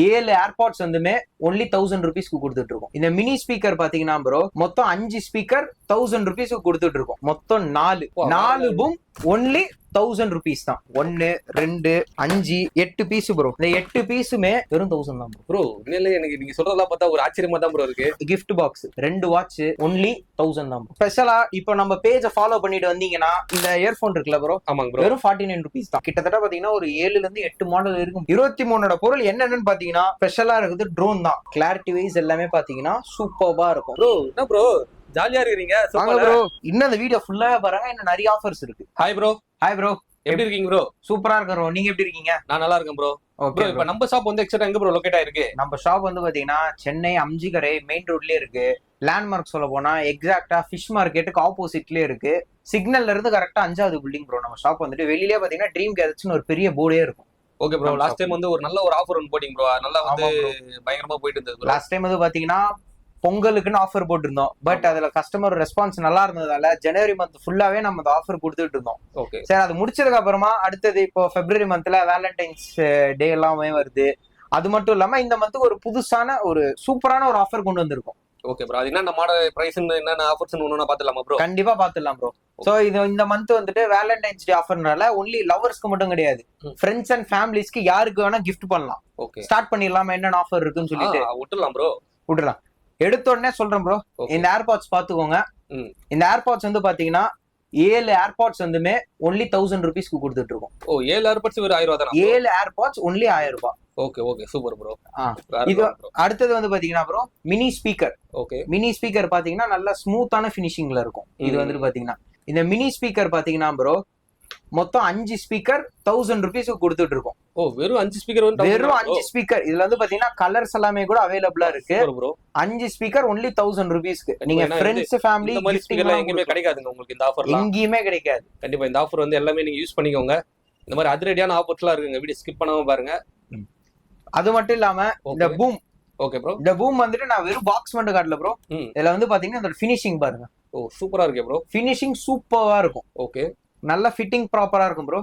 7 AirPods வந்துமே only 1000 ருபீஸ்க்கு கொடுத்துட்டு இருக்கோம். இந்த மினி ஸ்பீக்கர் பாத்தீங்கன்னா ப்ரோ மொத்தம் 5 ஸ்பீக்கர் 1000 ருபீஸ்க்கு கொடுத்துட்டு இருக்கோம். மொத்தம் 4 பூம் ஒன்லி 1000 ருபீஸ் தான். 1 2 5 8 பீஸ் ப்ரோ. இந்த 8 பீஸுமே வெறும் 1000 தான் ப்ரோ. உண்மையிலே எனக்கு நீங்க சொல்றதெல்லாம் பார்த்தா ஒரு ஆச்சரியமா தான் ப்ரோ இருக்கு. கிஃப்ட் பாக்ஸ் 2 வாட்ச் ஒன்லி 1000 தான். ஸ்பெஷலா இப்போ நம்ம பேஜை ஃபாலோ பண்ணிட்டு வந்தீங்கன்னா இந்த இயர்போன் இருக்குல்ல ப்ரோ, ஆமாங்க ப்ரோ, வெறும் 49 ருபீஸ் தான். கிட்டத்தட்ட பாத்தீங்கன்னா ஒரு 7ல இருந்து 8 மாடல் இருக்கும். 23ஓட பொருள் என்னன்னு பாத்தீங்கன்னா ஸ்பெஷலா இருக்குது ட்ரோன் தான். கிளாரிட்டி வைஸ் எல்லாமே பாத்தீங்கன்னா சூப்பர்பா இருக்கும். ப்ரோ என்ன ப்ரோ ஜாலியா இருக்கீங்க ப்ரோ. இன்னும் இந்த வீடியோ ஃபுல்லா பாருங்க, இன்னும் நிறைய ஆஃபர்ஸ் இருக்கு. Hi bro. ஹாய் ப்ரோ, எப்படி இருக்கீங்க ப்ரோ? சூப்பரா இருக்கோம். நீங்க எப்படி இருக்கீங்க? நான் நல்லா இருக்கேன் ப்ரோ. ஓகே. இப்போ நம்ம ஷாப் வந்து எக்ஸாக்ட்டா எங்க ப்ரோ லொகேட் ஆயிருக்கு? நம்ம ஷாப் வந்து பாத்தீங்கன்னா சென்னை அம்ஜிகரை மெயின் ரோட்லயே இருக்கு. லேண்ட்மார்க் சொல்ல போனா எக்ஸாக்டா ஃபிஷ் மார்க்கெட்டுக்கு ஆப்போசிட்லயே இருக்கு. சிக்னல்ல இருந்து கரெக்டா 5வது பில்டிங் ப்ரோ. நம்ம ஷாப் வந்துட்டு வெளியிலே பாத்தீங்கன்னா ட்ரீம் கேலக்சின்னு ஒரு பெரிய போர்டே இருக்கும். Okay bro. லாஸ்ட் டைம் வந்து ஒரு நல்ல ஒரு ஆஃபர் ஒன்று போட்டிங்க ப்ரோ. நல்லா வந்து பயங்கரமா போயிட்டு இருந்தது. லாஸ்ட் டைம் வந்து பாத்தீங்கன்னா பொங்கலுக்குன்னு ஆஃபர் போட்டிருந்தோம். பட் அதுல கஸ்டமர் ரெஸ்பான்ஸ் நல்லா இருந்ததால ஜனவரி மந்த் ஃபுல்லாவே நம்ம அந்த ஆஃபர் கொடுத்துட்டு இருந்தோம். ஓகே சரி, அது முடிச்சதுக்கு அப்புறமா அடுத்தது இப்போ பிப்ரவரி மந்த்ல வேலண்டைன்ஸ் டே எல்லாமே வருது. அது மட்டும் இல்லாம இந்த மந்த்துக்கு ஒரு புதுசான ஒரு சூப்பரான ஒரு ஆஃபர் கொண்டு வந்திருக்கோம். Okay bro. அது என்ன மாடல் பிரைஸ் என்ன ஆஃபர்ஸ் ஒண்ணா பாத்துலாமா ப்ரோ? கண்டிப்பா பாத்துடலாம் ப்ரோ. சோ இது இந்த மந்த் வந்துட்டு வேலண்டைன்ஸ் டே ஆஃபர்னால ஒன்லி லவர்ஸ்க்கு மட்டும் கிடையாது, ஃப்ரெண்ட்ஸ் அண்ட் ஃபேமிலிஸ்க்கு யாருக்கு வேணா கிஃப்ட் பண்ணலாம். ஓகே, ஸ்டார்ட் பண்ணிடலாம். என்னென்ன ஆஃபர் இருக்குன்னு சொல்லிட்டு விட்டுலாம் ப்ரோ. விட்டுலாம். எடுத்த உடனே சொல்றேன் ப்ரோ, இந்த ஏர்பாட்ஸ் பாத்துக்கோங்க. இந்த ஏர்பாட்ஸ் வந்து பாத்தீங்கன்னா 7 ஏர்பாட்ஸ் வந்துமே ஒன்லி 1000 ருபீஸ்க்கு கொடுத்துட்டு இருக்கோம். ஓ, 7 ஏர்பாட்ஸ் ஒரு 1000 ரூபாய் தானா? 7 ஏர்பாட்ஸ் ஒன்லி 1000 ரூபாய். Okay okay, super bro. இது அடுத்தது வந்து பாத்தீங்கன்னா bro mini speaker. Okay, mini speaker பாத்தீங்கன்னா நல்ல ஸ்மூத்தான பினிஷிங்ல இருக்கும். இது வந்துட்டு பாத்தீங்கன்னா இந்த மினி ஸ்பீக்கர் பாத்தீங்கன்னா ப்ரோ மொத்தம் 5 ஸ்பீக்கர் 1000 ருபீஸ்க்கு கொடுத்துட்டு இருக்கோம். ஓ, வெறும் 5 ஸ்பீக்கர் வந்து வெறும் 5 ஸ்பீக்கர். இதுல வந்து பாத்தீங்கன்னா கலர்ஸ் எல்லாமே கூட அவைலபிளா இருக்கு ப்ரோ. 5 ஸ்பீக்கர் ஒன்லி 1000 ருபீஸ்க்கு. நீங்க ஃப்ரெண்ட்ஸ் ஃபேமிலி இந்த மாதிரி ஸ்பீக்கர்லாம் எங்கேயுமே கிடைக்காதுங்க உங்களுக்கு. இந்த ஆஃபர்லாம் எங்கேயுமே கிடைக்காது. கண்டிப்பா இந்த ஆஃபர் வந்து எல்லாமே நீங்க யூஸ் பண்ணிக்கோங்க. இந்த மாதிரி அதிரடியான ஆஃபர்ஸ்லாம் இருக்குங்க. வீடியோ ஸ்கிப் பண்ணாம பாருங்க. அது மட்டும் இல்லாம இந்த பூம். Okay bro. இந்த பூம் வந்துட்டு நான் வெறும் பாக்ஸ் மட்டும் காட்டல ப்ரோ. இதுல வந்து பாத்தீங்கன்னா இதோட ஃபினிஷிங் பாருங்க. ஓ, சூப்பரா இருக்கு ப்ரோ. ஃபினிஷிங் சூப்பரா இருக்கும். ஓகே, நல்ல ஃபிட்டிங் ப்ராப்பரா இருக்கும் ப்ரோ.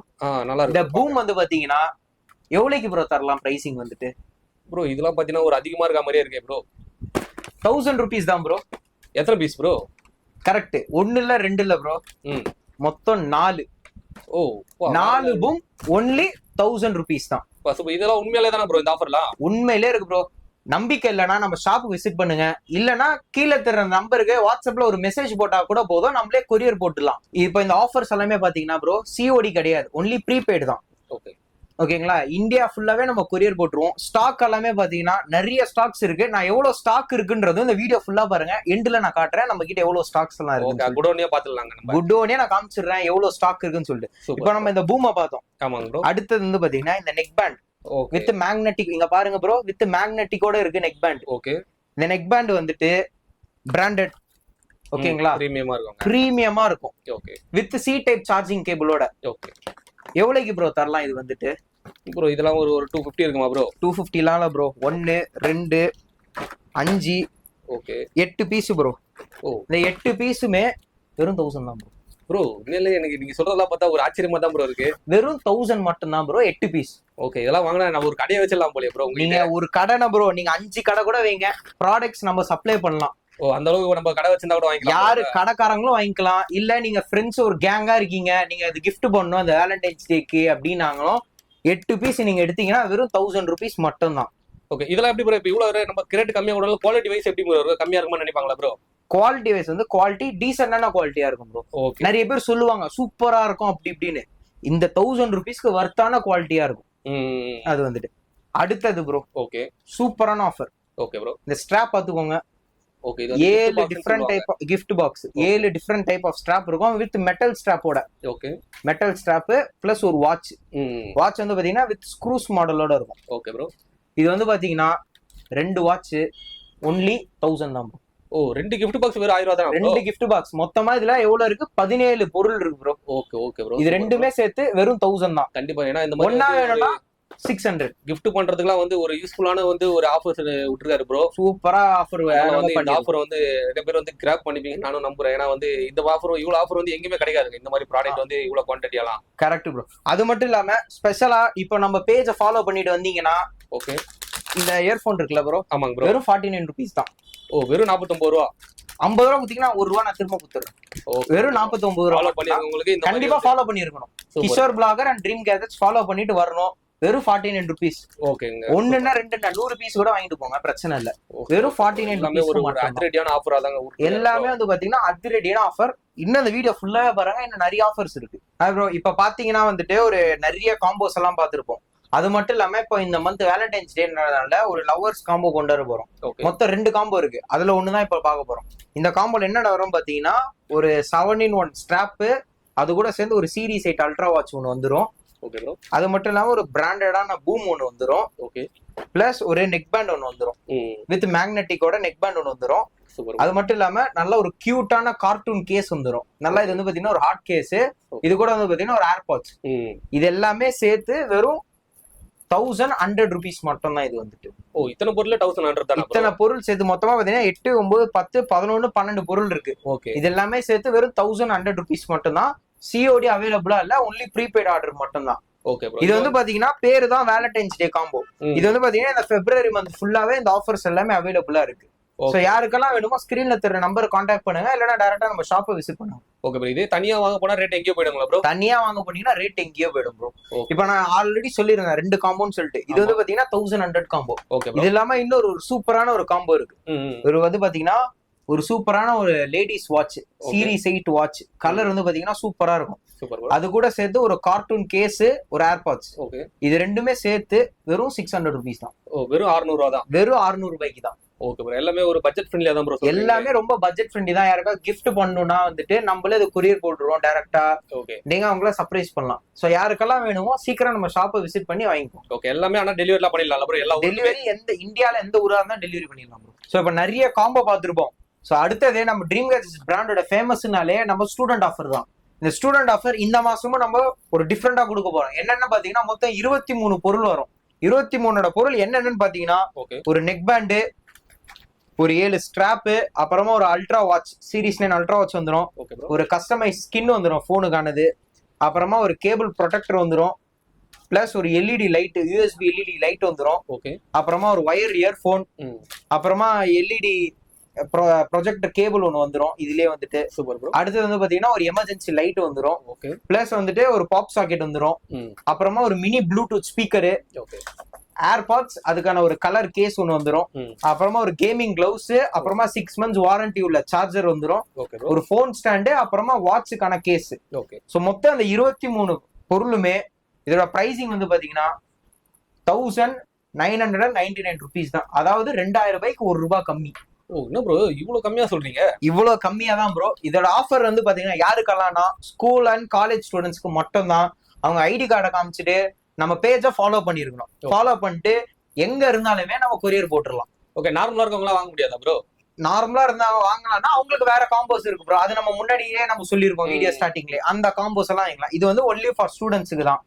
நல்லா இருக்கு. இந்த பூம் வந்து பாத்தீங்கன்னா எவ்வளவுக்கு ப்ரோ தரலாம்? பிரைசிங் வந்துட்டு ப்ரோ இதெல்லாம் பாத்தீங்கன்னா ஒரு அதிகமா இருக்க மாதிரியே இருக்கு ப்ரோ. 1000 ருபீஸ் தான் ப்ரோ. எத்தனை பீஸ் ப்ரோ? கரெக்ட். 1 இல்ல 2 இல்ல ப்ரோ, மொத்தம் 4. ஓ, 4 பூம் ஒன்லி 1000 ருபீஸ் தான். இதெல்லாம் உண்மையிலே தானே ப்ரோ? இந்த ஆஃபர்லாம் உண்மையிலே இருக்கு ப்ரோ. நம்பிக்கை இல்லைன்னா நம்ம ஷாப்புக்கு விசிட் பண்ணுங்க. இல்லைன்னா கீழே தர நம்பருக்கு வாட்ஸ்அப்ல ஒரு மெசேஜ் போட்டா கூட போதும், நம்மளே கொரியர் போட்டுலாம். இப்போ இந்த ஆஃபர்ஸ் எல்லாமே பாத்தீங்கன்னா ப்ரோ சிஓடி கிடையாது, ஒன்லி ப்ரீபெய்டு தான். ஓகே, ஓகேங்களா? இந்தியா ஃபுல்லாவே நம்ம கொரியர் போட்டுருவோம். ஸ்டாக் எல்லாமே பாத்தீங்கன்னா நிறைய ஸ்டாக்ஸ் இருக்கு. நான் எவ்வளவு ஸ்டாக் இருக்குன்றது இந்த வீடியோ ஃபுல்லா பாருங்க. எண்ட்ல நான் காட்டுறேன் நம்ம கிட்ட எவ்வளவு ஸ்டாக்ஸ் எல்லாம் இருக்கு. குடோனியா பாத்துடலாங்க. நம்ம குடோனியா நான் காமிச்சிடுறேன் எவ்வளவு ஸ்டாக் இருக்குன்னு சொல்லிட்டு. இப்போ நம்ம இந்த பூமை பார்த்தோம். ஆமாங்க ப்ரோ. அடுத்தது வந்து பாத்தீங்கன்னா இந்த நெக் பேண்ட் வித் மேக்னெட்டிக். இங்க பாருங்க ப்ரோ, வித் மேக்னெட்டிக்கோட இருக்கு நெக் பேண்ட். ஓகே, இந்த நெக் பேண்ட் வந்துட்டு பிராண்டட். ஓகேங்களா? பிரீமியமா இருக்கும். பிரீமியமா இருக்கும். Okay, with C type charging கேபிளோட. ஓகே, எவ்வளவுக்கு ப்ரோ தரலாம் இது வந்துட்டு? ப்ரோ இதெல்லாம் ஒரு 250 இருக்குமா ப்ரோ? 250லாம் ப்ரோ. 1 2 5 okay 8 piece bro. ஓ, இந்த 8 பீஸுமே வெறும் 1000 தான் ப்ரோ. ப்ரோ உண்மையிலே எனக்கு நீங்க சொல்றதெல்லாம் பார்த்தா ஒரு ஆச்சரியமா தான் ப்ரோ இருக்கு. வெறும் 1000 மட்டும் தான் ப்ரோ 8 பீஸ். ஓகே, இதெல்லாம் வாங்கினா நான் ஒரு கடையை வச்சிடலாம் போலயே ப்ரோ. நீங்க ஒரு கடை ப்ரோ, நீங்க 5 கடை கூட வைங்க, ப்ராடக்ட்ஸ் நம்ம சப்ளை பண்ணலாம். ஓ, அந்த அளவுக்கு நம்ம கடை வச்சிருந்தா கூட வாங்கிக்கலாம். யாரு கடைக்காரங்களும் வாங்கிக்கலாம். இல்ல நீங்க ஃப்ரெண்ட்ஸ் ஒரு கேங்கா இருக்கீங்க, நீங்க அது கிஃப்ட் பண்ணணும் அந்த வேலண்டைன்ஸ் டேக்கு அப்படின்னாங்களும் 8 பீஸ் நீங்க எடுத்தீங்கன்னா வெறும் 1000 ருபீஸ் மட்டும் தான். ஓகே, இதெல்லாம் எப்படி ப்ரோ? இப்போ இவ்வளவு நம்ம கிரேட் கம்மியா கூட குவாலிட்டி வைஸ் எப்படி ப்ரோ கம்மியா இருக்கும்னு நினைப்பாங்களா ப்ரோ? குவாலிட்டி வைஸ் வந்து குவாலிட்டி டீசென்டான குவாலிட்டியா இருக்கும் ப்ரோ. ஓகே, நிறைய பேர் சொல்லுவாங்க சூப்பரா இருக்கும் அப்படி இப்படின்னு. இந்த 1000 ருபீஸ்க்கு வர்த்தான குவாலிட்டியா இருக்கும். அது வந்துட்டு அடுத்தது ப்ரோ. ஓகே, சூப்பரான ஆஃபர். Okay bro. இந்த ஸ்ட்ராப் பாத்துக்கோங்க. Okay, 7 different type of gift box. 7 different type of strap இருக்கும் வித் மெட்டல் ஸ்ட்ராப்போட. ஓகே, மெட்டல் ஸ்ட்ராப் பிளஸ் ஒரு வாட்ச். வாட்ச் வந்து பாத்தீங்கன்னா வித் ஸ்க்ரூஸ் மாடலோட இருக்கும். Okay bro. இது வந்து பாத்தீங்கன்னா 2 வாட்ச் ஒன்லி 1000 தான் ப்ரோ. ஓ, 2 gift பாக்ஸ் வெறும் 1000 தான். 2 gift பாக்ஸ் மொத்தமா இதுல எவ்வளவு இருக்கு? 17 பொருள் இருக்கு ப்ரோ. Okay okay bro. இது ரெண்டுமே சேர்த்து வெறும் 1000 தான். கண்டிப்பா. ஏன்னா இந்த மாதிரி ஒண்ணா வேணும்னா 600 gift பண்றதுக்குலாம் வந்து ஒரு யூஸ்ஃபுல்லான வந்து ஒரு ஆஃபர்ஸ் விட்டுருக்காரு ப்ரோ. சூப்பரா ஆஃபர். இந்த ஆஃபர் வந்து நிறைய பேர் வந்து கிராப் பண்ணிப்பீங்க நானும் நம்புறேன். ஏன்னா வந்து இந்த ஆஃபர் இவ்வளவு ஆஃபர் வந்து எங்கேயுமே கிடைக்காது. இந்த மாதிரி ப்ராடக்ட் வந்து இவ்வளவு குவான்டிட்டி எல்லாம். Correct bro. அது மட்டும் இல்லாம ஸ்பெஷலா இப்போ நம்ம பேஜை ஃபாலோ பண்ணிட்டு வந்தீங்கன்னா ஓகே இந்த இயர்போன் இருக்குல்ல ப்ரோ, ஆமாங்க ப்ரோ. வெறும் 49 ருபீஸ் தான். ஓ வெறும் 49 ரூபா. 50 ரூபா குத்திங்கன்னா ₹1 நான் திரும்ப குத்துறேன். வெறும் 49 ஃபாலோ ரூபா. பண்ணி உங்களுக்கு இந்த கண்டிப்பா ஃபாலோ பண்ணிருக்கணும். Kishore blogger and dream gadgets follow பண்ணிட்டு வரணும். வெறும் 49 ருபீஸ். ஓகேங்க. ஒண்ணுன்னா ரெண்டுன்னா 100 பீஸ் கூட வாங்கிட்டு போங்க, பிரச்சனை இல்ல. வெறும் 49 ருபீஸ். ஒரு அதிரடியான ஆஃபரா தாங்க. எல்லாமே வந்து பாத்தீங்கன்னா அதிரடியான ஆஃபர். இன்னும் இந்த வீடியோ ஃபுல்லாவே பாருங்க, இன்னும் நிறைய ஆஃபர்ஸ் இருக்கு. ப்ரோ இப்ப பாத்தீங்கன்னா வந்துட்டு ஒரு நிறைய காம்போஸ் எல்லாம் பாத்துருப்போம். அது மட்டும் இல்லாம இப்போ இந்த மந்த் வேலண்டைன்ஸ் டேனால ஒரு லவர்ஸ் காம்போ கொண்டு வர போறோம். மொத்தம் 2 காம்போ இருக்கு. அதுல ஒண்ணுதான் இப்ப பார்க்க போறோம். இந்த காம்போல என்ன வரும் பாத்தீங்கன்னா, ஒரு 7-in-1 ஸ்ட்ராப், அது கூட சேர்ந்து ஒரு சீரிஸ் 8 அல்ட்ரா வாட்ச் ஒன்று வந்துரும். Okay bro. அது மட்டும் இல்லாம ஒரு பிராண்டடான பூம் ஒன்று வந்துரும். ஓகே. பிளஸ் ஒரு நெக் பேண்ட் ஒன்று வந்துரும். வித் மேக்னெட்டிக்கோட நெக் பேண்ட் ஒன்று வந்துரும். அது மட்டும் இல்லாம நல்ல ஒரு கியூட்டான கார்ட்டூன் கேஸ் வந்துரும். நல்லா இது வந்து பாத்தீங்கன்னா ஒரு ஹாட் கேஸ். இது கூட வந்து பாத்தீங்கன்னா ஒரு ஏர்பாட்ஸ். இது எல்லாமே சேர்த்து வெறும் 1100 ருபீஸ் மட்டும் தான் இது வந்துட்டு. ஓ இத்தனை பொருள் 1100 தான். இத்தனை பொருள் சேர்த்து மொத்தமா பாத்தீங்கன்னா 8, 9, 10, 11, 12 பொருள் இருக்கு. ஓகே. இது எல்லாமே சேர்த்து வெறும் 1100 ருபீஸ் மட்டும் தான். சிஓடி அவைலபிளா இல்ல, ஒன்லி ப்ரீபெய்ட் ஆர்டர் மட்டும் தான். Okay bro. இது வந்து பாத்தீங்கன்னா பேரு தான் வேலண்டைன்ஸ் டே காம்போ. இது வந்து பாத்தீங்கன்னா இந்த பிப்ரவரி மந்த் ஃபுல்லாவே இந்த ஆஃபர்ஸ் எல்லாமே அவைலபிளா இருக்கு. சோ யாருக்கெல்லாம் வேணுமோ ஸ்கிரீன்ல தெரிய நம்பர் கான்டாக்ட் பண்ணுங்க, இல்லனா டைரக்டா நம்ம ஷாப்பை விசிட் பண்ணுங்க. Okay bro. இதே தனியா வாங்க போனா ரேட் எங்கேயோ போயிடுங்களா ப்ரோ? தனியா வாங்க போனீங்கன்னா ரேட் எங்கேயோ போயிடும் ப்ரோ. இப்போ நான் ஆல்ரெடி சொல்லிருந்தேன் 2 காம்போன்னு சொல்லிட்டு. இது வந்து பாத்தீங்கன்னா 1100 காம்போ. இது இல்லாம இன்னொரு ஒரு சூப்பரான ஒரு காம்போ இருக்கு. ஒரு வந்து பாத்தீங்கன்னா ஒரு சூப்பரான ஒரு ladies watch, series 8 watch. Colour வந்து பாத்தீங்கன்னா சூப்பரா இருக்கும். அது கூட சேர்த்து ஒரு கார்ட்டூன் கேஸ், ஒரு ஏர்பாட்ஸ். இது ரெண்டுமே சேர்த்து வெறும் 600 ருபீஸ் தான். வெறும் 600 ரூபா தான். வெறும் 600 ரூபாய்க்கு தான். Okay bro. எல்லாமே ஒரு பட்ஜெட் ஃப்ரெண்ட்லியா தான் ப்ரோ. எல்லாமே ரொம்ப பட்ஜெட் ஃப்ரெண்ட்லி தான். யாருக்கா கிஃப்ட் பண்ணணும்னா வந்துட்டு நம்மளே இது கொரியர் போட்டுருவோம் டைரக்டா. ஓகே. நீங்க அவங்கள சர்ப்ரைஸ் பண்ணலாம். சோ யாருக்கெல்லாம் வேணுமோ சீக்கிரம் நம்ம ஷாப்பை விசிட் பண்ணி வாங்கிப்போம். ஓகே. எல்லாமே ஆனா டெலிவரிலாம் பண்ணிடலாம் ப்ரோ. எல்லா டெலிவரி இந்தியால எந்த ஊரா இருந்தா டெலிவரி பண்ணிடலாம் ப்ரோ. சோ இப்ப நிறைய காம்போ பார்த்திருப்போம். சோ அடுத்ததே நம்ம ட்ரீம் கேஜெட்ஸ் பிராண்டோட ஃபேமஸ்னாலே நம்ம ஸ்டூடெண்ட் ஆஃபர் தான். இந்த ஸ்டூடெண்ட் ஆஃபர் இந்த மாசமும் நம்ம ஒரு டிஃப்ரெண்டா கொடுக்க போறோம். என்னென்ன பாத்தீங்கன்னா மொத்தம் 23 பொருள் வரும். 23ஓட பொருள் என்னென்னு பாத்தீங்கன்னா, ஒரு நெக் பேண்டு, ஒரு 7 ஸ்ட்ராப், அப்புறமா ஒரு ultra watch, series 9 ultra watch வந்துடும். ஒரு கஸ்டமைஸ் ஸ்கின் வந்துடும் போனுக்கானது. அப்புறமா ஒரு கேபிள் ப்ரொடெக்டர் வந்துடும். பிளஸ் ஒரு LED light, USB LED light வந்துடும். அப்புறமா ஒரு வயர் இயர்போன், அப்புறமா எல்இடி ப்ரொஜெக்டர் கேபிள் ஒன்று வந்துடும். இதுலயே வந்துட்டு அடுத்தது வந்து பாத்தீங்கன்னா ஒரு எமர்ஜென்சி லைட் வந்துடும். பிளஸ் வந்துட்டு ஒரு பாப் சாக்கெட் வந்துடும். அப்புறமா ஒரு மினி ப்ளூடூத் ஸ்பீக்கரு, ஏர்பாட்ஸ், அதுக்கான ஒரு கலர் கேஸ் ஒன்று வந்துடும். அப்புறமா ஒரு கேமிங் கிளவுஸ், அப்புறமா 6 months வாரண்டி உள்ள சார்ஜர் வந்துடும். ஒரு போன் ஸ்டாண்டு, அப்புறமா வாட்சுக்கான கேஸ். ஸோ மொத்தம் அந்த 23 பொருளுமே இதோட பிரைசிங் வந்து பாத்தீங்கன்னா 1999 ருபீஸ் தான். அதாவது 2000 ரூபாய்க்கு ₹1 கம்மி. ஓ என்ன ப்ரோ இவ்வளவு கம்மியா சொல்றீங்க? இவ்வளவு கம்மியா தான் ப்ரோ. இதோட ஆஃபர் வந்து பாத்தீங்கன்னா யாருக்கெல்லாம்னா ஸ்கூல் அண்ட் காலேஜ் ஸ்டூடெண்ட்ஸ்க்கு மட்டும் தான். அவங்க ஐடி கார்டை காமிச்சிட்டு நம்ம பேஜை ஃபாலோ பண்ணிருக்கணும். ஃபாலோ பண்ணிட்டு எங்க இருந்தாலுமே நம்ம கொரியர் போட்டுடலாம். ஓகே. நார்மலா இருக்கவங்களாம் வாங்க முடியாதா ப்ரோ? நார்மலா இருந்தா வாங்கலாம்னா அவங்களுக்கு வேற காம்போஸ் இருக்கு ப்ரோ. அது நம்ம முன்னாடியே நம்ம சொல்லிருக்கோம் வீடியோ ஸ்டார்டிங்ல. அந்த காம்போஸ் எல்லாம் வாங்கலாம். இது வந்து ஒன்லி ஃபார் ஸ்டூடெண்ட்ஸ்க்கு தான்.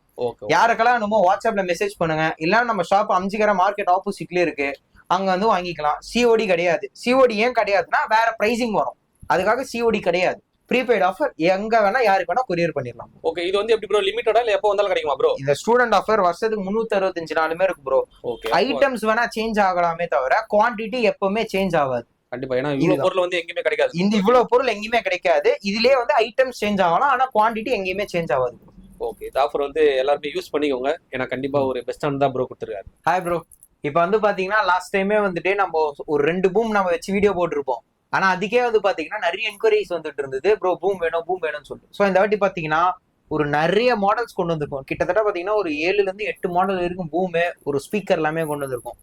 யாருக்கெல்லாம் என்னமோ வாட்ஸ்அப்ல மெசேஜ் பண்ணுங்க. இல்ல நம்ம ஷாப் அம்ஜிகர மார்க்கெட் ஆப்போசிட்லயே இருக்கு, அங்க வந்து வாங்கிக்கலாம். சிஓடி கிடையாது. சிஓடி ஏன் கிடையாதுன்னா வேற பிரைசிங் வரும், அதுக்காக சிஓடி கிடையாது. ப்ரீபெய்ட் ஆஃபர் எங்க வேணா யாருக்கு வேணா கொரியர் பண்ணிடலாம். ஓகே. இது வந்து எப்படி ப்ரோ, லிமிட்டடா இல்ல எப்போ வந்தாலும் கிடைக்குமா ப்ரோ? இந்த ஸ்டூடெண்ட் ஆஃபர் வருஷத்துக்கு 365 நாளுமே இருக்கு ப்ரோ. ஓகே. ஐட்டம்ஸ் வேணா சேஞ்ச் ஆகலாமே தவிர குவான்டிட்டி எப்பவுமே சேஞ்ச் ஆகாது. கண்டிப்பா. ஏன்னா இவ்வளவு பொருள் வந்து எங்கேயுமே கிடைக்காது. இந்த இவ்வளவு பொருள் எங்கேயுமே கிடைக்காது. இதுலயே வந்து ஐட்டம்ஸ் சேஞ்ச் ஆகலாம், ஆனா குவான்டிட்டி எங்கேயுமே சேஞ்ச் ஆகாது. ஓகே. இந்த ஆஃபர் வந்து எல்லாருமே யூஸ் பண்ணிக்கோங்க. ஏன்னா கண்டிப்பா ஒரு பெஸ்டான தான் ப்ரோ கொடுத்துருக்காரு. Hi bro. இப்ப வந்து பாத்தீங்கன்னா லாஸ்ட் டைமே வந்துட்டு நம்ம ஒரு 2 பூம் நம்ம வச்சு வீடியோ போட்டிருப்போம். ஆனா அதுக்கே வந்து பாத்தீங்கன்னா நிறைய என்கொயரிஸ் வந்துட்டு இருந்தது, ப்ரோ பூம் வேணும்னு சொல்லிட்டு. ஸோ இந்த வாட்டி பாத்தீங்கன்னா ஒரு நிறைய மாடல்ஸ் கொண்டு வந்திருக்கோம். கிட்டத்தட்ட பாத்தீங்கன்னா ஒரு 7 to 8 மாடல் வரைக்கும் பூமு, ஒரு ஸ்பீக்கர் எல்லாமே கொண்டு வந்திருக்கோம்.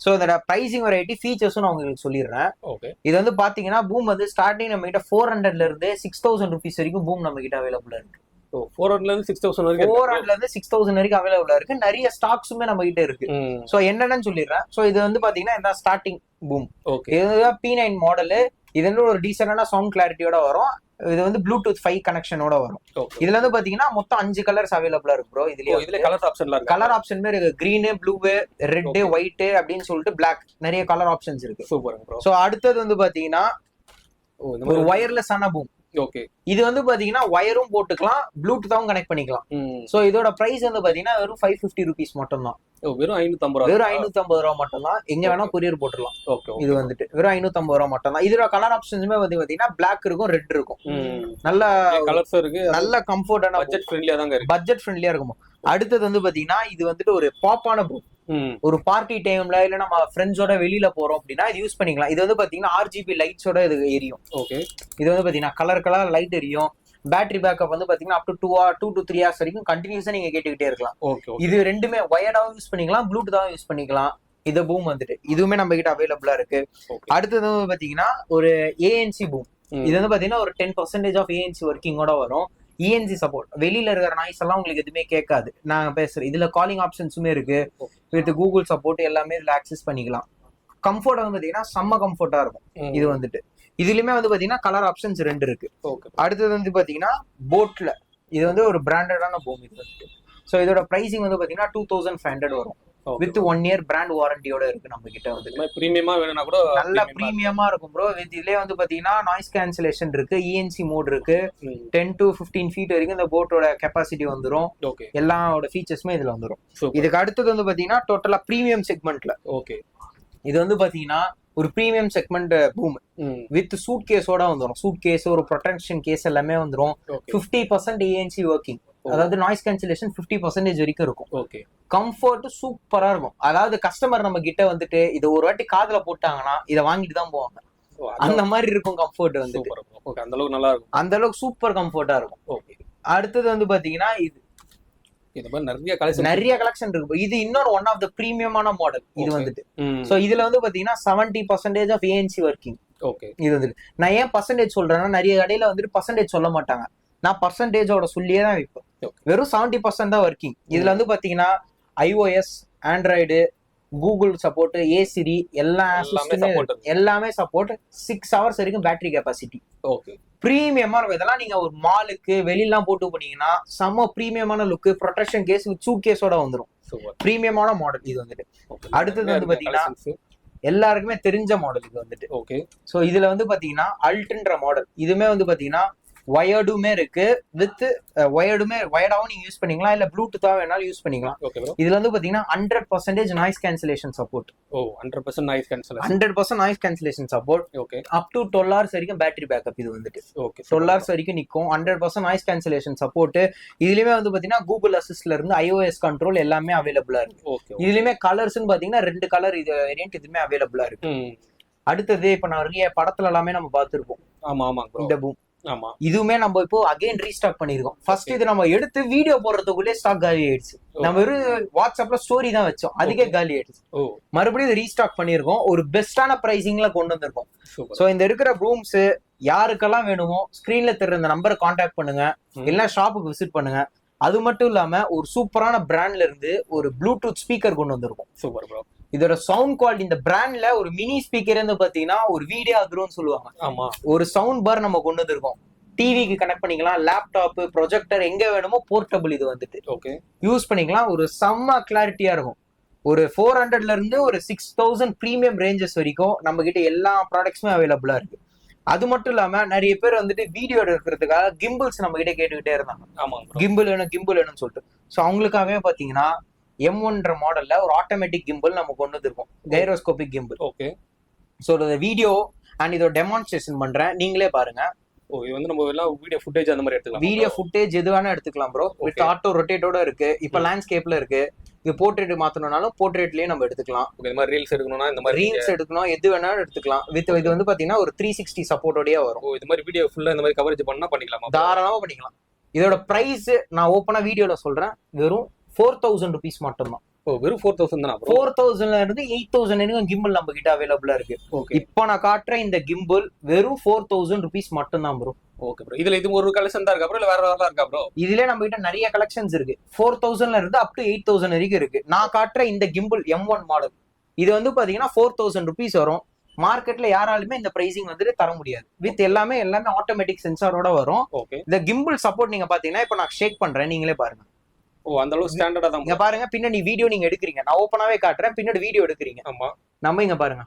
ஸோ இதோட பிரைசிங் வெரைட்டி, ஃபீச்சர்ஸும் நான் உங்களுக்கு சொல்லிடுறேன். ஓகே. இது வந்து பாத்தீங்கன்னா பூம் வந்து ஸ்டார்டிங் நம்ம கிட்ட 400 இருந்து 6000 ருபீஸ் வரைக்கும் பூம் நம்ம கிட்ட அவைலபிளா இருக்கு. 400 இருந்து 6000 வரைக்கும் 400 இருந்து 6000 வரைக்கும் அவைலபிளா இருக்கு. நிறைய ஸ்டாக்ஸுமே நம்ம கிட்ட இருக்கு. சோ என்னன்னு சொல்லிடுறேன். சோ இது வந்து பாத்தீங்கன்னா இந்த ஸ்டார்டிங் பூம். ஓகே. இதுதான் P9 மாடல். இது வந்து ஒரு டீசென்டான சவுண்ட் கிளாரிட்டியோட வரும். இது வந்து ப்ளூடூத் 5 கனெக்ஷனோட வரும். இதுல வந்து பாத்தீங்கன்னா மொத்தம் 5 கலர்ஸ் அவைலபிளா இருக்கு ப்ரோ. இதுல கலர் ஆப்ஷன்ல இருக்கு. கலர் ஆப்ஷன் மாதிரி இருக்கு. கிரீன், ப்ளூ, ரெட், ஒயிட் அப்படின்னு சொல்லிட்டு பிளாக், நிறைய கலர் ஆப்ஷன்ஸ் இருக்கு. Super bro. சோ அடுத்தது வந்து பாத்தீங்கன்னா ஒரு வயர்லெஸ் ஆன பூம். ஓகே. இது வந்து பாத்தீங்கன்னா ஒயரும் போட்டுக்கலாம், ப்ளூடூத்தாவும் கனெக்ட் பண்ணிக்கலாம். சோ இதோட பிரைஸ் வந்து பாத்தீங்கன்னா வெறும் 550 rupees மட்டும் தான். வெறும் 550 ரூபா. வெறும் 550 ரூபா மட்டும் தான். எங்க வேணா கொரியர் போட்டுடலாம். ஓகே. இது வந்துட்டு வெறும் 550 ரூபா மட்டும் தான். இதோட கலர் ஆப்ஷன்ஸுமே வந்து பாத்தீங்கன்னா பிளாக் இருக்கும், ரெட் இருக்கும். நல்ல கலர்ஸ் இருக்கு, நல்ல கம்ஃபர்டான, பட்ஜெட் ஃப்ரெண்ட்லியா தாங்க இருக்கு. பட்ஜெட் ஃப்ரெண்ட்லியா இருக்கும். அடுத்தது வந்து பாத்தீங்கன்னா இது வந்துட்டு ஒரு பாப்பான பூம். ஒரு பார்ட்டி டைம்ல இல்ல நம்ம ஃப்ரெண்ட்ஸோட வெளியில போறோம் அப்படின்னா இது யூஸ் பண்ணிக்கலாம். இது வந்து பாத்தீங்கன்னா RGB லைட்ஸோட இது எரியும். ஓகே. இது வந்து பாத்தீங்கன்னா கலர் லைட் எரியும். பேட்டரி பேக்கப் வந்து பாத்தீங்கன்னா அப் டு 2 to 3 hours வரைக்கும் கண்டினியூஸா நீங்க கேட்டுக்கிட்டே இருக்கலாம். இது ரெண்டுமே ஒயர்டாவும் யூஸ் பண்ணிக்கலாம், ப்ளூடூத்தாவும் யூஸ் பண்ணிக்கலாம். இந்த பூம் வந்துட்டு இதுவுமே நம்ம கிட்ட அவைலபிளா இருக்கு. அடுத்தது வந்து பாத்தீங்கன்னா ஒரு ANC பூம். இது வந்து பாத்தீங்கன்னா ஒரு 10% ஆஃப் ANC ஒர்க்கிங்கோட வரும். ENC support. வெளியில இருக்கிற நாய்ஸ் எல்லாம் உங்களுக்கு எதுவுமே கேட்காது. நான் பேசுறேன். இதுல காலிங் ஆப்ஷன்ஸுமே இருக்கு. வித் கூகுள் சப்போர்ட் எல்லாமே இதுல ஆக்சஸ் பண்ணிக்கலாம். கம்ஃபர்ட் வந்து பாத்தீங்கன்னா செம்ம கம்ஃபர்ட்டா இருக்கும். இது வந்துட்டு இதுலயுமே வந்து பாத்தீங்கன்னா கலர் ஆப்ஷன்ஸ் 2 இருக்கு. அடுத்தது வந்து பாத்தீங்கன்னா போட்ல இது வந்து ஒரு பிராண்டடான பூம். இது வந்துட்டு சோ இதோட பிரைசிங் வந்து பாத்தீங்கன்னா 2500 வரும். வித் 1 year பிராண்ட் வாரண்டியோட இருக்கு நம்ம கிட்ட. வந்து பிரீமியமா வேணும்னா கூட நல்ல பிரீமியமா இருக்கும் ப்ரோ. இதுலயே வந்து பாத்தீங்கன்னா நாய்ஸ் கேன்சலேஷன் இருக்கு, ENC மோட் இருக்கு, 10 to 15 feet வரைக்கும் இந்த போட்டோட கெப்பாசிட்டி வந்துரும். எல்லாரோட ஃபீச்சர்ஸுமே இதுல வந்துரும். இதுக்கு அடுத்தது வந்து பாத்தீங்கன்னா டோட்டலா பிரீமியம் செக்மெண்ட்ல. ஓகே. இது வந்து பாத்தீங்கன்னா ஒரு premium segment boom with suit கேஸோட வந்துரும். சூட் கேஸ், ஒரு ப்ரொடெக்ஷன் கேஸ் எல்லாமே வந்துரும். 50% ANC ஒர்க்கிங், அதாவது நாய்ஸ் கேன்சலேஷன் 50% வரைக்கும் இருக்கும். ஓகே. கம்ஃபர்ட் சூப்பரா இருக்கும். அதாவது கஸ்டமர் நம்ம கிட்ட வந்துட்டு இது ஒரு வாட்டி காதுல போட்டாங்கன்னா இதை வாங்கிட்டு தான் போவாங்க. அந்த மாதிரி இருக்கும் கம்ஃபர்ட் வந்து. அந்த அளவுக்கு நல்லா இருக்கும். அந்த அளவுக்கு சூப்பர் கம்ஃபர்ட்டா இருக்கும். ஓகே. அடுத்தது வந்து பாத்தீங்கன்னா இந்த மாதிரி நிறைய கலெக்ஷன் இருக்கு. இது இன்னொரு ஒன் ஆஃப் த பிரீமியமான மாடல். இது வந்துட்டு சோ இதுல வந்து பாத்தீங்கன்னா 70% ஆஃப் ANC ஒர்க்கிங். ஓகே. இது வந்துட்டு நான் ஏன் பர்சன்டேஜ் சொல்றேன்னா நிறைய கடையில வந்துட்டு பர்சன்டேஜ் சொல்ல மாட்டாங்க. நான் பர்சன்டேஜோட சொல்லியே தான் வைப்பேன். வெறும் 70% தான் ஒர்க்கிங். இதுல வந்து பாத்தீங்கன்னா iOS, ஆண்ட்ராய்டு, கூகுள் சப்போர்ட், ஏசிரி எல்லாமே சப்போர்ட். 6 hours வரைக்கும் பேட்டரி கெப்பாசிட்டி. ஓகே. பிரீமியமா இருக்கும். இதெல்லாம் நீங்க ஒரு மாலுக்கு வெளியெல்லாம் போட்டு போனீங்கன்னா செம்ம பிரீமியமான look, protection case with suit கேஸோட வந்துரும். பிரீமியமான மாடல் இது வந்துட்டு. அடுத்தது வந்து பாத்தீங்கன்னா எல்லாருக்குமே தெரிஞ்ச மாடல் இது வந்துட்டு. ஓகே. சோ இதுல வந்து பாத்தீங்கன்னா அல்ட்ன்ற மாடல். இதுமே வந்து பாத்தீங்கன்னா வயர்டுமே இருக்கு, வித் வயர்டாவும் நீங்க யூஸ் பண்ணிக்கலாம், இல்ல ப்ளூடூத்தா வேணாலும் யூஸ் பண்ணிக்கலாம். இதுல வந்து பாத்தீங்கன்னா 100% noise cancellation support. 100% noise cancellation support. Okay. Up to 12 hours வரைக்கும் பேட்டரி பேக்கப். இது வந்துட்டு 12 hours வரைக்கும் நிக்கும். 100% நாய்ஸ் கேன்சலேஷன் சப்போர்ட். இதுலயுமே வந்து பாத்தீங்கன்னா கூகுள் அசிஸ்ட்ல இருந்து iOS கண்ட்ரோல் எல்லாமே அவைலபிளா இருக்கு. இதுலயுமே கலர்ஸ்னு பாத்தீங்கன்னா 2 கலர் இது வேரியன்ட் இதுமே அவைலபிளா இருக்கு. அடுத்தது இப்ப நான் படத்துல எல்லாமே நம்ம பாத்துருப்போம். இந்த பூம். இதுவுமே நம்ம இப்போ அகைன் ரீஸ்டாக் பண்ணிருக்கோம். ஃபர்ஸ்ட் இது நம்ம எடுத்து வீடியோ போடுறதுக்குள்ளே ஸ்டாக் காலி ஆயிடுச்சு. நம்ம வெறும் வாட்ஸ்அப்ல ஸ்டோரி தான் வச்சோம், அதுக்கே காலி ஆயிடுச்சு. மறுபடியும் இது ரீஸ்டாக் பண்ணிருக்கோம். ஒரு பெஸ்டான பிரைசிங்ல கொண்டு வந்திருக்கோம். சோ இந்த இருக்கிற ரூம்ஸ் யாருக்கெல்லாம் வேணுமோ ஸ்கிரீன்ல தெரிற இந்த நம்பரை கான்டாக்ட் பண்ணுங்க, இல்ல ஷாப்புக்கு விசிட் பண்ணுங்க. அது மட்டும் இல்லாம ஒரு சூப்பரான பிராண்ட்ல இருந்து ஒரு ப்ளூடூத் ஸ்பீக்கர் கொண்டு வந்திருக்கும். Super bro. இதோட சவுண்ட் குவாலிட்டி, இந்த பிராண்ட்ல ஒரு மினி ஸ்பீக்கர் வந்து பாத்தீங்கன்னா ஒரு வீடியோ அதுரும் சொல்லுவாங்க. ஆமா. ஒரு சவுண்ட் பார் நம்ம கொண்டு வந்திருக்கோம். டிவிக்கு கனெக்ட் பண்ணிக்கலாம், லேப்டாப், ப்ரொஜெக்டர் எங்க வேணுமோ போர்ட்டபிள் இது வந்துட்டு. ஓகே. யூஸ் பண்ணிக்கலாம். ஒரு செம்ம கிளாரிட்டியா இருக்கும். ஒரு 400ல இருந்து ஒரு 6000 பிரீமியம் ரேஞ்சஸ் வரைக்கும் நம்ம கிட்ட எல்லா ப்ராடக்ட்ஸுமே அவைலபிளா இருக்கு. அது மட்டும் இல்லாம நிறைய பேர் வந்துட்டு வீடியோ எடுக்கிறதுக்காக கிம்பிள்ஸ் நம்ம கிட்ட கேட்டுக்கிட்டே இருந்தாங்க. ஆமா, கிம்பிள் வேணும்னு சொல்லிட்டு. சோ அவங்களுக்காகவே பாத்தீங்கன்னா M1ன்ற மாடல்ல ஒரு ஆட்டோமேட்டிக் கிம்பிள் நம்ம கொண்டு வந்திருக்கோம். Gyroscopic gimbal. Okay. So video and இதோட டெமான்ஸ்ட்ரேஷன் பண்றேன், நீங்களே பாருங்க. இது வந்து நம்ம எல்லாம் வீடியோ ஃபுட்டேஜ் அந்த மாதிரி எடுத்துக்கலாம். வீடியோ ஃபுட்டேஜ் எது வேணா எடுத்துக்கலாம் ப்ரோ. வித் ஆட்டோ ரொட்டேட்டோட இருக்கு. இப்ப லேண்ட்ஸ்கேப்ல இருக்கு. இது போர்ட்ரேட் மாத்தணும்னாலும் போர்ட்ரேட்லயே நம்ம எடுத்துக்கலாம். இந்த மாதிரி ரீல்ஸ் எடுக்கணும்னா இந்த மாதிரி ரீல்ஸ் எடுக்கணும், எது வேணாலும் எடுத்துக்கலாம். வித் இது வந்து பாத்தீங்கன்னா ஒரு 360 சப்போர்ட்டோடயே வரும். இது மாதிரி வீடியோ ஃபுல்லா இந்த மாதிரி கவரேஜ் பண்ணா பண்ணிக்கலாமா? தாராளமா பண்ணிக்கலாம். இதோட பிரைஸ் நான் ஓப்பனா வீடியோல சொல்றேன், வெறும் 4000 rupees மட்டும் தான். வெறும் 4000 தானா? 4000ல இருந்து 8000 வரைக்கும் கிம்பிள் நம்ம கிட்ட அவைலபிளா இருக்கு. இப்போ நான் காட்டுற இந்த கிம்பிள் வெறும் 4000 rupees மட்டும் தான் ப்ரோ. Okay bro. இதுல இது ஒரு கலெக்ஷன் தான் இருக்கா ப்ரோ, இல்ல வேற வேற இருக்கா ப்ரோ? இதுல நம்ம கிட்ட நிறைய கலெக்ஷன்ஸ் இருக்கு. 4000ல இருந்து அப் டு 8000 வரைக்கும் இருக்கு. நான் காட்டுற இந்த கிம்பிள் M1 மாடல் இது வந்து பாத்தீங்கன்னா 4000 rupees வரும். மார்க்கெட்ல யாராலுமே இந்த பிரைசிங் வந்துட்டு தர முடியாது. வித் எல்லாமே ஆட்டோமேட்டிக் சென்சாரோட வரும். இந்த கிம்பிள் சப்போர்ட் நீங்க பாத்தீங்கன்னா இப்ப நான் ஷேக் பண்றேன், நீங்களே பாருங்க. அந்த அளவு ஸ்டாண்டர்டா தான். இங்க பாருங்க, பின்னாடி வீடியோ நீங்க எடுக்கிறீங்க, நான் ஓப்பனாவே காட்டுறேன், பின்னாடி வீடியோ எடுக்கிறீங்க. ஆமா. நம்ம இங்க பாருங்க,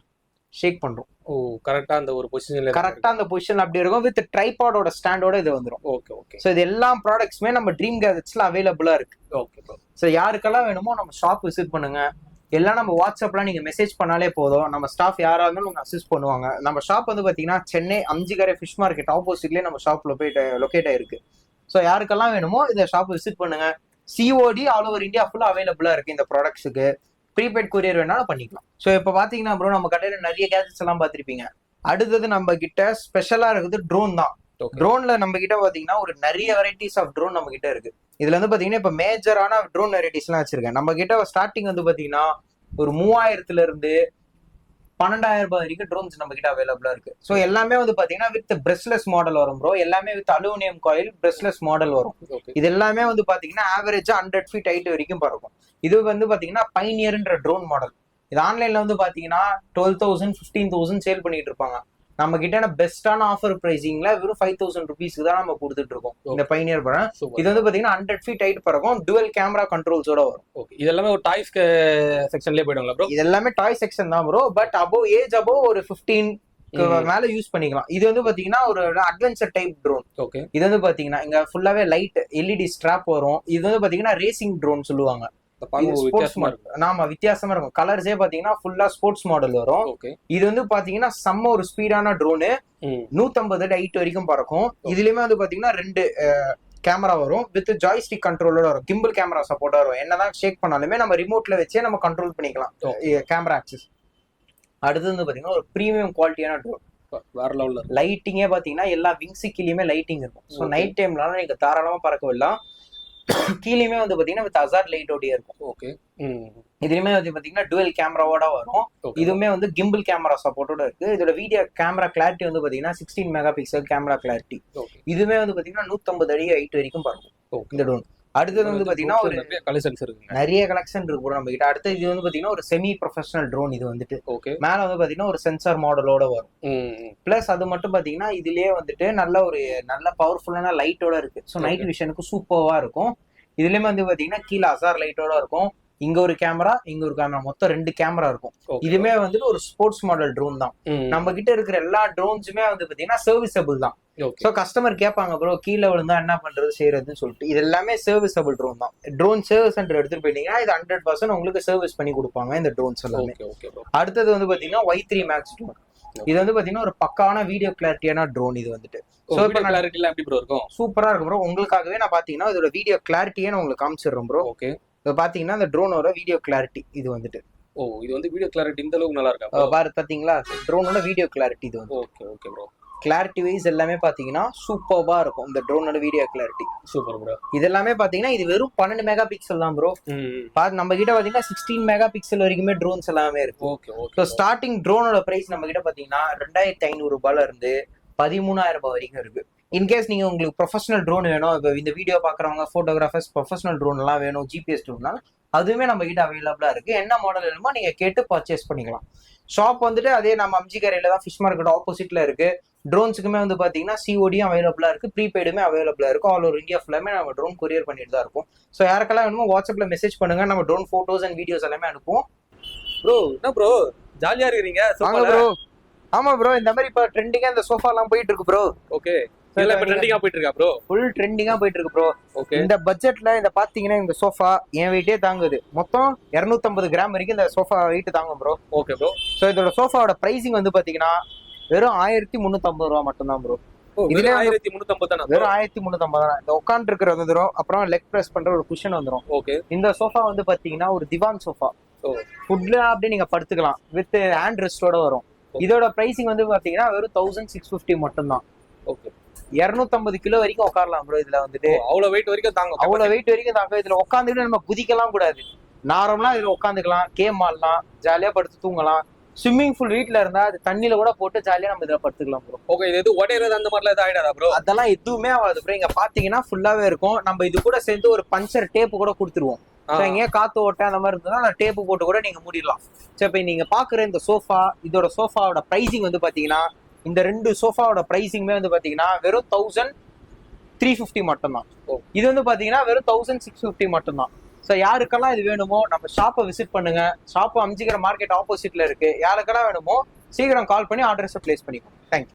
ஷேக் பண்றோம். ஓ கரெக்டா அந்த ஒரு பொசிஷன்ல கரெக்டா அந்த பொசிஷன் அப்படி இருக்கும். வித் ட்ரைபாடோட ஸ்டாண்டோட இது வந்துரும். Okay okay. சோ இது எல்லா ப்ராடக்ட்ஸுமே நம்ம ட்ரீம் கேஜெட்ஸ்ல அவைலபிளா இருக்கு. Okay bro. சோ யாருக்கெல்லாம் வேணுமோ நம்ம ஷாப் விசிட் பண்ணுங்க. எல்லாம் நம்ம வாட்ஸ்அப்ல நீங்க மெசேஜ் பண்ணாலே போதும், நம்ம ஸ்டாஃப் யாரா இருந்தாலும் உங்க அசிஸ்ட் பண்ணுவாங்க. நம்ம ஷாப் வந்து பாத்தீங்கன்னா சென்னை அம்ஜிகரை ஃபிஷ் மார்க்கெட் ஆப்போசிட்லயே நம்ம ஷாப்ல போயிட்டு லொகேட் ஆயிருக்கு. ஸோ யாருக்கெல்லாம் வேணுமோ இந்த ஷாப் விசிட் பண்ணுங்க. சிஓடி ஆல் ஓவர் இந்தியா ஃபுல்லா அவைலபிளா இருக்கு இந்த ப்ராடக்ட்ஸுக்கு. ப்ரீபெய்ட் கொரியர் வேணாலும் பண்ணிக்கலாம். ஸோ இப்போ பாத்தீங்கன்னா ப்ரோ நம்ம கடையில நிறைய கேஜெட்ஸ் எல்லாம் பார்த்திருப்பீங்க. அடுத்தது நம்ம கிட்ட ஸ்பெஷலா இருக்குது ட்ரோன் தான். ட்ரோன்ல நம்ம கிட்ட பாத்தீங்கன்னா ஒரு நிறைய வெரைட்டிஸ் ஆஃப் ட்ரோன் நம்ம கிட்ட இருக்கு. இதுல வந்து பாத்தீங்கன்னா இப்ப மேஜரான ட்ரோன் வெரைட்டிஸ் எல்லாம் வச்சிருக்கேன். நம்ம கிட்ட ஸ்டார்டிங் வந்து பாத்தீங்கன்னா ஒரு 3000 இருந்து 12,000 ரூபாய் வரைக்கும் ட்ரோன்ஸ் நம்ம கிட்ட அவைலபிளா இருக்கு. ஸோ எல்லாமே வந்து பாத்தீங்கன்னா வித் பிரஸ்லெஸ் மாடல் வரும் ப்ரோ. எல்லாமே with aluminium coil brushless model வரும். இது எல்லாமே வந்து பாத்தீங்கன்னா ஆவரேஜா 100 feet ஹைட் வரைக்கும் பறக்கும். இது வந்து பாத்தீங்கன்னா பைனியர்ன்ற ட்ரோன் மாடல். இது ஆன்லைன்ல வந்து பாத்தீங்கன்னா 12,000 15,000 சேல் பண்ணிட்டு இருப்பாங்க. நம்ம கிட்ட பெஸ்டான ஆஃபர் பிரைசிங்ல வெறும் 5,000 ருபீஸ்க்கு தான் நம்ம கொடுத்துட்டு இருக்கோம் இந்த பைனியர் படம். இது வந்து பாத்தீங்கன்னா 100 feet ஹைட் பறக்கும். டுவல் கேமரா கண்ட்ரோல்ஸோட வரும். ஓகே. இது எல்லாமே ஒரு டாய்ஸ் செக்ஷன்லயே போய்டுங்களா ப்ரோ? இது எல்லாமே டாய் செக்ஷன் தான் bro. But above age above ஒரு 15 மேல யூஸ் பண்ணிக்கலாம். இது வந்து பாத்தீங்கன்னா ஒரு அட்வென்ச்சர் டைப் ட்ரோன். ஓகே. இது வந்து பாத்தீங்கன்னா இங்க ஃபுல்லாவே லைட் எல்இடி ஸ்ட்ராப் வரும். இது வந்து பாத்தீங்கன்னா ரேசிங் ட்ரோன் சொல்லுவாங்க. ஆமா வித்தியாசமா இருக்கும். கலர்ஸே பாத்தீங்கன்னா ஃபுல்லா ஸ்போர்ட்ஸ் மாடல் வரும். இது வந்து பாத்தீங்கன்னா செம்ம ஒரு ஸ்பீடான ட்ரோனு. 150 அடி ஹைட் வரைக்கும் பறக்கும். இதுலயுமே வந்து பாத்தீங்கன்னா 2 கேமரா வரும். வித் ஜாய்ஸ்டிக் கண்ட்ரோலோட வரும். கிம்பிள் கேமரா சப்போர்ட்டா வரும். என்னதான் ஷேக் பண்ணாலுமே நம்ம ரிமோட்ல வச்சே நம்ம கண்ட்ரோல் பண்ணிக்கலாம் கேமரா ஆக்சஸ். அடுத்து வந்து பாத்தீங்கன்னா ஒரு பிரீமியம் குவாலிட்டியான ட்ரோன். வேற லெவல்ல லைட்டிங்கே பாத்தீங்கன்னா எல்லா விங்ஸு கீழயுமே லைட்டிங் இருக்கும். ஸோ நைட் டைம்லாம் நீங்க தாராளமா பறக்க விடலாம். கீழேயுமே வந்து பாத்தீங்கன்னா வித் ஹசார்ட் லைட்டோடயே இருக்கும். ஓகே. இதுலயுமே வந்து பாத்தீங்கன்னா டுவல் கேமராவோட வரும். இதுவுமே வந்து கிம்பிள் கேமரா சப்போர்ட்டோட இருக்கு. இதோட வீடியோ கேமரா கிளாரிட்டி வந்து பாத்தீங்கன்னா 16 மெகா பிக்சல் கேமரா கிளாரிட்டி. இதுவுமே வந்து பாத்தீங்கன்னா 150 அடி ஹைட் வரைக்கும் பறக்கும் இந்த ட்ரோன். அடுத்தது வந்து பாத்தீங்கன்னா ஒரு நிறைய கலெக்ஷன் இருக்கு நம்ம கிட்ட. அடுத்து இது வந்து பாத்தீங்கன்னா ஒரு செமி ப்ரொஃபஷனல் ட்ரோன். இது வந்துட்டு மேல வந்து பாத்தீங்கன்னா ஒரு சென்சார் மாடலோட வரும். பிளஸ் அது மட்டும் பாத்தீங்கன்னா இதுலயே வந்துட்டு நல்ல பவர்ஃபுல்லான லைட்டோட இருக்கு. ஸோ நைட் விஷனுக்கு சூப்பர்வா இருக்கும். இதுலயுமே வந்து பாத்தீங்கன்னா கீழே ஹசார் லைட்டோட இருக்கும். இங்க ஒரு கேமரா இங்க ஒரு கேமரா மொத்தம் 2 கேமரா இருக்கும். இதுமே வந்துட்டு ஒரு ஸ்போர்ட்ஸ் மாடல் ட்ரோன் தான். நம்ம கிட்ட இருக்கிற எல்லா ட்ரோன்ஸுமே வந்து பாத்தீங்கன்னா சர்வீசபிள் தான். சோ கஸ்டமர் கேட்பாங்க ப்ரோ கீழே விழுந்தா என்ன பண்றது செய்யறதுன்னு சொல்லிட்டு. இது எல்லாமே சர்வீசபிள் ட்ரோன் தான். ட்ரோன் சர்வீஸ் சென்டர் எடுத்துட்டு போயிட்டீங்கன்னா இது 100% உங்களுக்கு சர்வீஸ் பண்ணி கொடுப்பாங்க இந்த ட்ரோன்ஸ் எல்லாமே. அடுத்தது வந்து பாத்தீங்கன்னா Y3 Max ட்ரோன். இது வந்து பாத்தீங்கன்னா ஒரு பக்காவான வீடியோ கிளாரிட்டியான ட்ரோன். இது வந்துட்டு சோ இப்ப கிளாரிட்டில எப்படி ப்ரோ இருக்கும்? சூப்பரா இருக்கும் ப்ரோ. உங்களுக்காகவே நான் பாத்தீங்கன்னா இதோட வீடியோ கிளாரிட்டியே நான் உங்களுக்கு காமிச்சிடுறேன் ப்ரோ. ஓகே. இப்போ பாத்தீங்கன்னா இந்த ட்ரோனோட வீடியோ கிளாரிட்டி இது வந்துட்டு. ஓ இது வந்து வீடியோ கிளாரிட்டி இந்த அளவுக்கு நல்லா இருக்கா? பாரு பாத்தீங்களா ட்ரோனோட வீடியோ கிளாரிட்டி இது வந்து. Okay okay bro. Clarity wise எல்லாமே பாத்தீங்கன்னா சூப்பர்வா இருக்கும் இந்த ட்ரோனோட வீடியோ கிளாரிட்டி. Super bro. இது எல்லாமே பாத்தீங்கன்னா இது வெறும் 12 மெகா பிக்சல் தான் ப்ரோ. நம்ம கிட்ட பாத்தீங்கன்னா 16 மெகா பிக்சல் வரைக்குமே ட்ரோன்ஸ் எல்லாமே இருக்கு. Okay okay. ஸோ ஸ்டார்டிங் ட்ரோனோட பிரைஸ் நம்ம கிட்ட பாத்தீங்கன்னா 2,500 ரூபாயில இருந்து 13,000 ரூபாய் வரைக்கும் இருக்கு. இன்கேஸ் நீங்க உங்களுக்கு ப்ரொஃபஷனல் ட்ரோன் வேணும், இப்போ இந்த வீடியோ பாக்குறவங்க போட்டோகிராஃபர்ஸ் ப்ரொஃபஷனல் ட்ரோன் எல்லாம் வேணும், ஜிபிஎஸ் ட்ரோன்னா அதுவுமே நம்ம கிட்ட அவைலபிளா இருக்கு. என்ன மாடல் வேணுமோ நீங்க கேட்டு பர்ச்சேஸ் பண்ணிக்கலாம். ஷாப் வந்துட்டு அதே நம்ம அம்ஜிகரையில தான் ஃபிஷ் மார்க்கெட் ஆப்போசிட்ல இருக்கு. ட்ரோன்ஸுக்குமே வந்து பாத்தீங்கன்னா சிஓடியும் அவைலபிளா இருக்கு, ப்ரீபெய்டுமே அவைலபிளா இருக்கும். ஆல் ஓவர் இந்தியா ஃபுல்லாமே நம்ம ட்ரோன் கொரியர் பண்ணிட்டு தான் இருக்கும். ஸோ யாருக்கெல்லாம் வேணுமோ வாட்ஸ்அப்ல மெசேஜ் பண்ணுங்க, நம்ம ட்ரோன் போட்டோஸ் அண்ட் வீடியோஸ் எல்லாமே அனுப்புவோம். ப்ரோ என்ன ப்ரோ ஜாலியா இருக்கீங்க? ப்ரோ ஆமா ப்ரோ இந்த மாதிரி இப்போ ட்ரெண்டிங்கா இந்த சோஃபா எல்லாம் போயிட்டு இருக்கு ப்ரோ. ஓகே. இல்ல இப்ப ட்ரெண்டிங்கா போயிட்டு இருக்கா ப்ரோ? ஃபுல் ட்ரெண்டிங்கா போயிட்டு இருக்கு ப்ரோ. ஓகே. இந்த பட்ஜெட்ல இந்த பாத்தீங்கன்னா இந்த சோஃபா என் வெயிட்டே தாங்குது. மொத்தம் 250 கிராம் வரைக்கும் இந்த சோஃபா வெயிட் தாங்கும் ப்ரோ. Okay bro. சோ இதோட சோஃபாவோட பிரைசிங் வந்து பாத்தீங்கன்னா வெறும் 1350 ரூபா மட்டும் தான் ப்ரோ. இதுல 1350 தானா? வெறும் 1350 தான். இந்த உட்கார்ந்து இருக்கிற வந்துரும். அப்புறம் லெக் பிரஸ் பண்ற ஒரு குஷன் வந்துரும். ஓகே. இந்த சோஃபா வந்து பாத்தீங்கன்னா ஒரு திவான் சோஃபா. ஃபுட்ல அப்படியே நீங்க படுத்துக்கலாம். வித் ஹேண்ட் ரெஸ்டோட வரும். இதோட பிரைசிங் வந்து பாத்தீங்கன்னா வெறும் 1650 மட்டும் தான். ஓகே. 250 கிலோ வரைக்கும் உட்காரலாம் ப்ரோ. இதுல வந்துட்டு அவ்வளவு வெயிட் வரைக்கும் தாங்கும். அவ்வளவு வெயிட் வரைக்கும் தாங்கும். இதுல உட்காந்துட்டு நம்ம குதிக்கலாம் கூடாது. நார்மலா இதுல உட்காந்துக்கலாம், கேம் ஆடலாம், ஜாலியா படுத்து தூங்கலாம். ஸ்விம்மிங் பூல் வீட்ல இருந்தா அது தண்ணியில கூட போட்டு ஜாலியா நம்ம இதுல படுத்துக்கலாம் ப்ரோ. ஓகே. இது எது உடையறது அந்த மாதிரிலாம் எதுவும் ஆயிடாதா ப்ரோ? அதெல்லாம் எதுவுமே ஆகாது ப்ரோ. இங்க பாத்தீங்கன்னா ஃபுல்லாவே இருக்கும். நம்ம இது கூட சேர்ந்து ஒரு பஞ்சர் டேப் கூட கொடுத்துருவோம். எங்கேயா காத்து ஓட்ட அந்த மாதிரி இருந்ததுன்னா அந்த டேப்பு போட்டு கூட நீங்க மூடிடலாம். சரி இப்ப நீங்க பாக்குற இந்த சோஃபா, இதோட சோஃபாவோட பிரைசிங் வந்து பாத்தீங்கன்னா இந்த 2 சோஃபாவோட பிரைசிங்மே வந்து பாத்தீங்கன்னா வெறும் 1350 மட்டும்தான். இது வந்து பாத்தீங்கன்னா வெறும் 1650 மட்டும்தான். ஸோ யாருக்கெல்லாம் இது வேணுமோ நம்ம ஷாப்பை விசிட் பண்ணுங்க. ஷாப்பு அம்ஜிகர் மார்க்கெட் ஆப்போசிட்ல இருக்கு. யாருக்கெல்லாம் வேணுமோ சீக்கிரம் கால் பண்ணி ஆர்டர்ஸை பிளேஸ் பண்ணிக்கோங்க. தேங்க்யூ.